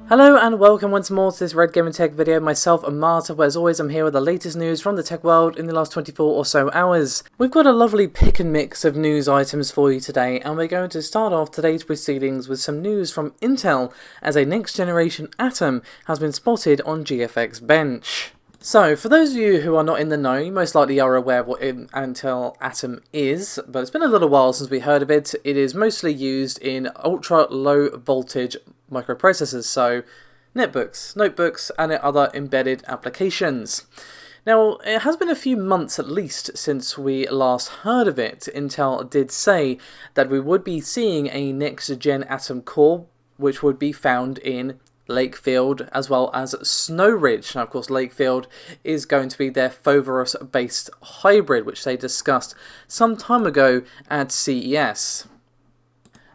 Hello and welcome once more to this Red Gaming Tech video. Myself and Marta, where as always I'm here with the latest news from the tech world in the last 24 or so hours. We've got a lovely pick and mix of news items for you today, and we're going to start off today's proceedings with some news from Intel as a next generation Atom has been spotted on GFX bench. So, for those of you who are not in the know, you most likely are aware of what Intel Atom is, but it's been a little while since we heard of it. It is mostly used in ultra low voltage microprocessors, so netbooks, notebooks, and other embedded applications. Now, it has been a few months at least since we last heard of it. Intel did say that we would be seeing a next-gen Atom core, which would be found in Lakefield as well as Snow Ridge. Now, of course, Lakefield is going to be their Foveros-based hybrid, which they discussed some time ago at CES.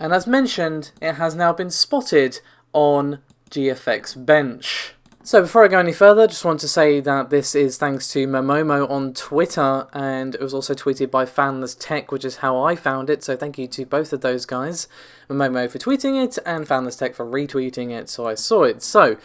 And as mentioned, it has now been spotted on GFX bench. So before I go any further, just want to say that this is thanks to Momomo on Twitter, and it was also tweeted by Fanless Tech, which is how I found it, so thank you to both of those guys. Momomo for tweeting it, and Fanless Tech for retweeting it, so I saw it. So,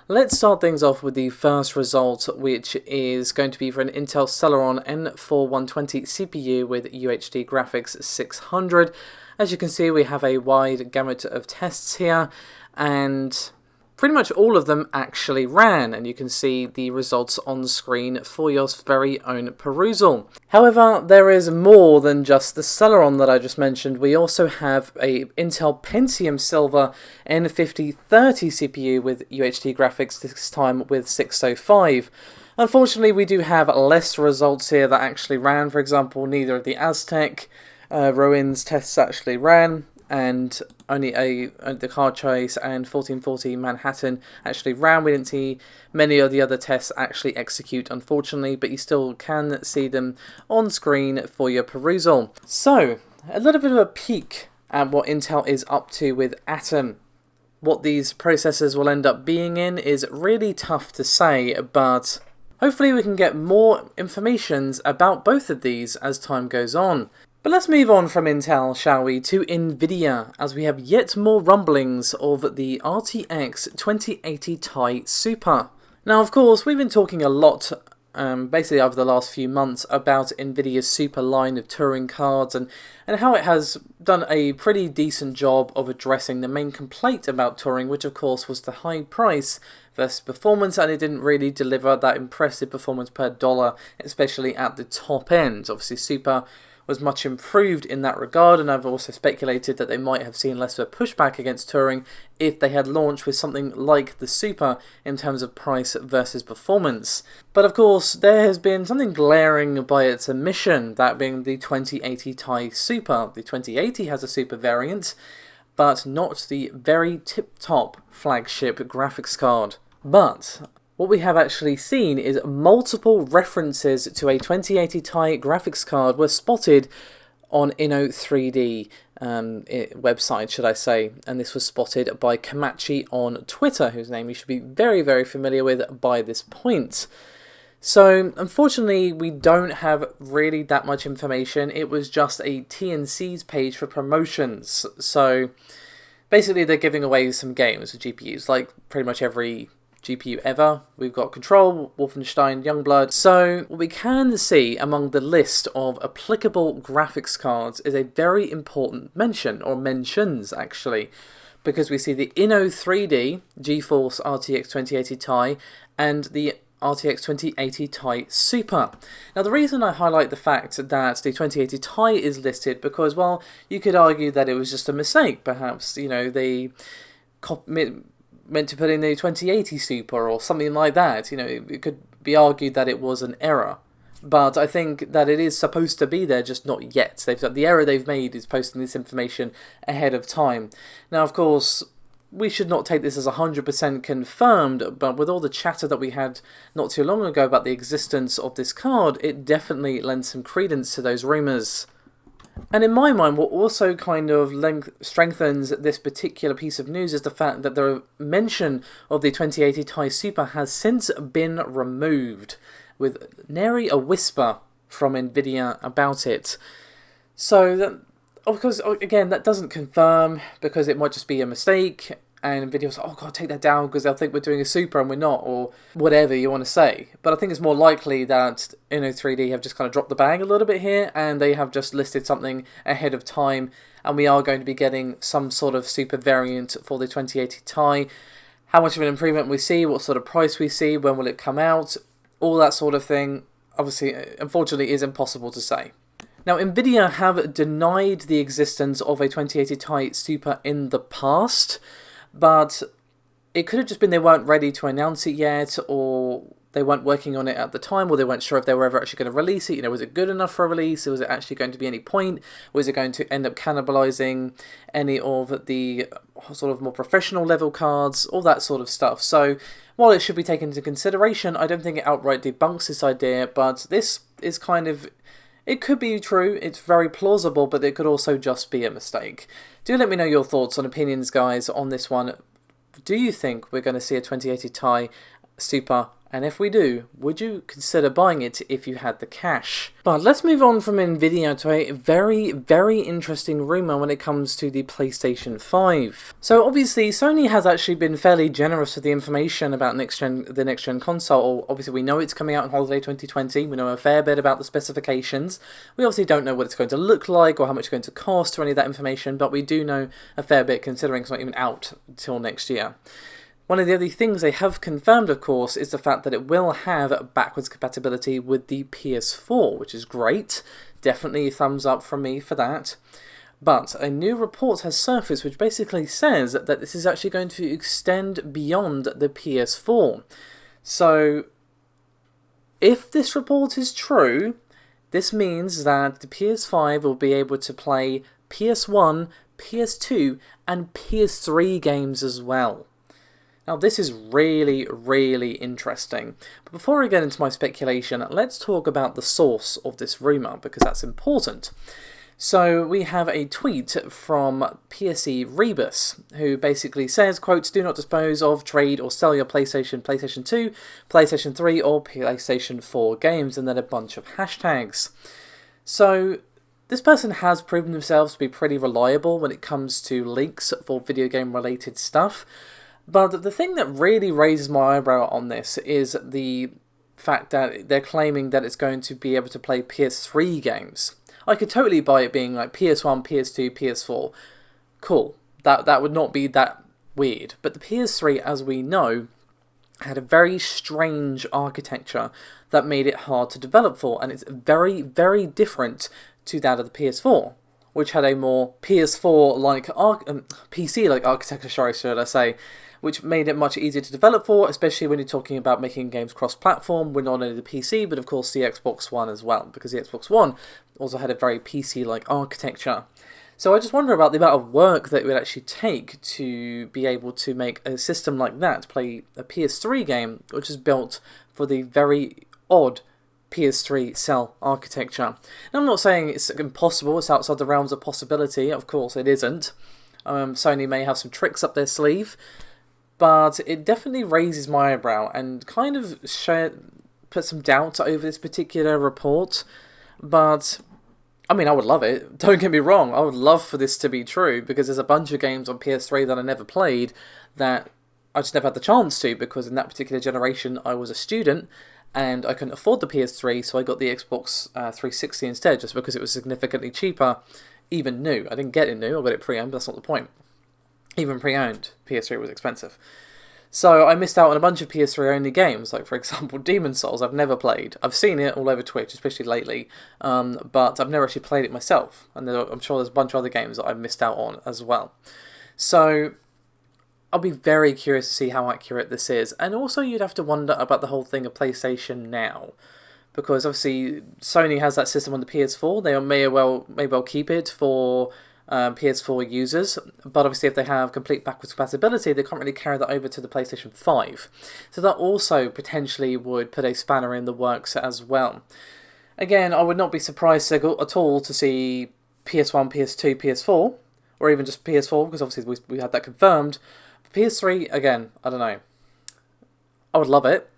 let's start things off with the first result, which is going to be for an Intel Celeron N4120 CPU with UHD graphics 600. As you can see, we have a wide gamut of tests here, and pretty much all of them actually ran, and you can see the results on screen for your very own perusal. However, there is more than just the Celeron that I just mentioned. We also have a Intel Pentium Silver N5030 CPU with UHD graphics, this time with 605. Unfortunately, we do have less results here that actually ran. For example, neither of the Aztec Rowan's tests actually ran, and only the Card Chase and 1440 Manhattan actually ran. We didn't see many of the other tests actually execute, unfortunately, but you still can see them on screen for your perusal. So, a little bit of a peek at what Intel is up to with Atom. What these processors will end up being in is really tough to say, but hopefully we can get more information about both of these as time goes on. But let's move on from Intel, shall we, to Nvidia, as we have yet more rumblings of the RTX 2080 Ti Super. Now, of course, we've been talking a lot, basically over the last few months, about Nvidia's Super line of Turing cards and how it has done a pretty decent job of addressing the main complaint about Turing, which of course was the high price versus performance, and it didn't really deliver that impressive performance per dollar, especially at the top end. Obviously, Super was much improved in that regard, and I've also speculated that they might have seen less of a pushback against Turing if they had launched with something like the Super in terms of price versus performance. But of course, there has been something glaring by its omission, that being the 2080 Ti Super. The 2080 has a Super variant, but not the very tip-top flagship graphics card. But what we have actually seen is multiple references to a 2080 Ti graphics card were spotted on INNO3D website, should I say, and this was spotted by Kamachi on Twitter, whose name you should be very, very familiar with by this point. So, unfortunately, we don't have really that much information. It was just a TNC's page for promotions. So, basically, they're giving away some games with GPUs, like pretty much every GPU ever. We've got Control, Wolfenstein, Youngblood. So what we can see among the list of applicable graphics cards is a very important mention, or mentions actually, because we see the INNO3D GeForce RTX 2080 Ti and the RTX 2080 Ti Super. Now, the reason I highlight the fact that the 2080 Ti is listed, because, well, you could argue that it was just a mistake. Perhaps, you know, they meant to put in the 2080 Super or something like that. You know, it could be argued that it was an error. But I think that it is supposed to be there, just not yet. The error they've made is posting this information ahead of time. Now, of course, we should not take this as 100% confirmed, but with all the chatter that we had not too long ago about the existence of this card, it definitely lends some credence to those rumours. And in my mind, what also kind of strengthens this particular piece of news is the fact that the mention of the 2080 Ti Super has since been removed, with nary a whisper from Nvidia about it. So, of course, again, that doesn't confirm, because it might just be a mistake, and Nvidia was like, oh god, take that down because they'll think we're doing a super and we're not, or whatever you want to say. But I think it's more likely that INNO3D have just kind of dropped the bag a little bit here, and they have just listed something ahead of time, and we are going to be getting some sort of super variant for the 2080 Ti. How much of an improvement we see, what sort of price we see, when will it come out, all that sort of thing, obviously, unfortunately, is impossible to say. Now, Nvidia have denied the existence of a 2080 Ti Super in the past, but it could have just been they weren't ready to announce it yet, or they weren't working on it at the time, or they weren't sure if they were ever actually going to release it. You know, was it good enough for a release? Was it actually going to be any point? Was it going to end up cannibalizing any of the sort of more professional level cards? All that sort of stuff. So, while it should be taken into consideration, I don't think it outright debunks this idea, but this is kind of... It could be true, it's very plausible, but it could also just be a mistake. Do let me know your thoughts and opinions, guys, on this one. Do you think we're going to see a 2080 Ti Super? And if we do, would you consider buying it if you had the cash? But let's move on from Nvidia to a very, very interesting rumour when it comes to the PlayStation 5. So obviously, Sony has actually been fairly generous with the information about the next-gen console. Obviously, we know it's coming out in holiday 2020. We know a fair bit about the specifications. We obviously don't know what it's going to look like or how much it's going to cost or any of that information, but we do know a fair bit considering it's not even out until next year. One of the other things they have confirmed, of course, is the fact that it will have backwards compatibility with the PS4, which is great. Definitely a thumbs up from me for that. But a new report has surfaced which basically says that this is actually going to extend beyond the PS4. So, if this report is true, this means that the PS5 will be able to play PS1, PS2, and PS3 games as well. Now this is really, really interesting. But before I get into my speculation, let's talk about the source of this rumour, because that's important. So we have a tweet from PSE Rebus, who basically says, quote, do not dispose of, trade or sell your PlayStation, PlayStation 2, PlayStation 3 or PlayStation 4 games, and then a bunch of hashtags. So this person has proven themselves to be pretty reliable when it comes to leaks for video game related stuff. But the thing that really raises my eyebrow on this is the fact that they're claiming that it's going to be able to play PS3 games. I could totally buy it being like PS1, PS2, PS4. Cool. That would not be that weird. But the PS3, as we know, had a very strange architecture that made it hard to develop for, and it's very, very different to that of the PS4, which had a more PS4-like, PC-like architecture, should I say, which made it much easier to develop for, especially when you're talking about making games cross-platform with not only the PC, but of course the Xbox One as well, because the Xbox One also had a very PC-like architecture. So I just wonder about the amount of work that it would actually take to be able to make a system like that, to play a PS3 game, which is built for the very odd PS3 cell architecture. Now I'm not saying it's impossible, it's outside the realms of possibility, of course it isn't. Sony may have some tricks up their sleeve, but it definitely raises my eyebrow and kind of put some doubt over this particular report. But, I mean, I would love it. Don't get me wrong, I would love for this to be true, because there's a bunch of games on PS3 that I never played that I just never had the chance to, because in that particular generation I was a student and I couldn't afford the PS3, so I got the Xbox 360 instead, just because it was significantly cheaper, even new. I didn't get it new, I got it pre-owned, but that's not the point. Even pre-owned, PS3 was expensive. So I missed out on a bunch of PS3 only games, like for example Demon's Souls I've never played. I've seen it all over Twitch, especially lately, but I've never actually played it myself. And I'm sure there's a bunch of other games that I've missed out on as well. So I'll be very curious to see how accurate this is. And also you'd have to wonder about the whole thing of PlayStation Now, because obviously Sony has that system on the PS4. They may well keep it for PS4 users, but obviously if they have complete backwards compatibility, they can't really carry that over to the PlayStation 5. So that also potentially would put a spanner in the works as well. Again, I would not be surprised at all to see PS1, PS2, PS4, or even just PS4, because obviously we had that confirmed. PS3, again, I don't know. I would love it.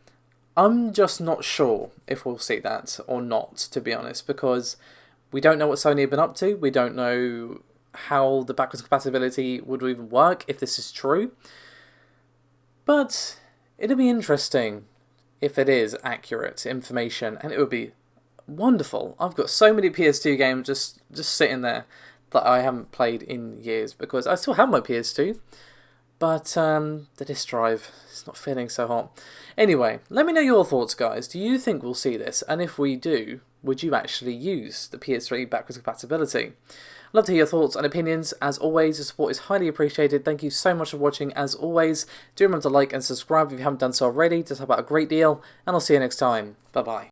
I'm just not sure if we'll see that or not, to be honest, because we don't know what Sony have been up to. We don't know how the backwards compatibility would even work if this is true. But it'd be interesting if it is accurate information, and it would be wonderful. I've got so many PS2 games just sitting there that I haven't played in years because I still have my PS2, but the disk drive is not feeling so hot. Anyway, let me know your thoughts, guys. Do you think we'll see this? And if we do, would you actually use the PS3 backwards compatibility? I'd love to hear your thoughts and opinions. As always, your support is highly appreciated. Thank you so much for watching. As always, do remember to like and subscribe if you haven't done so already. Just help out a great deal, and I'll see you next time. Bye bye.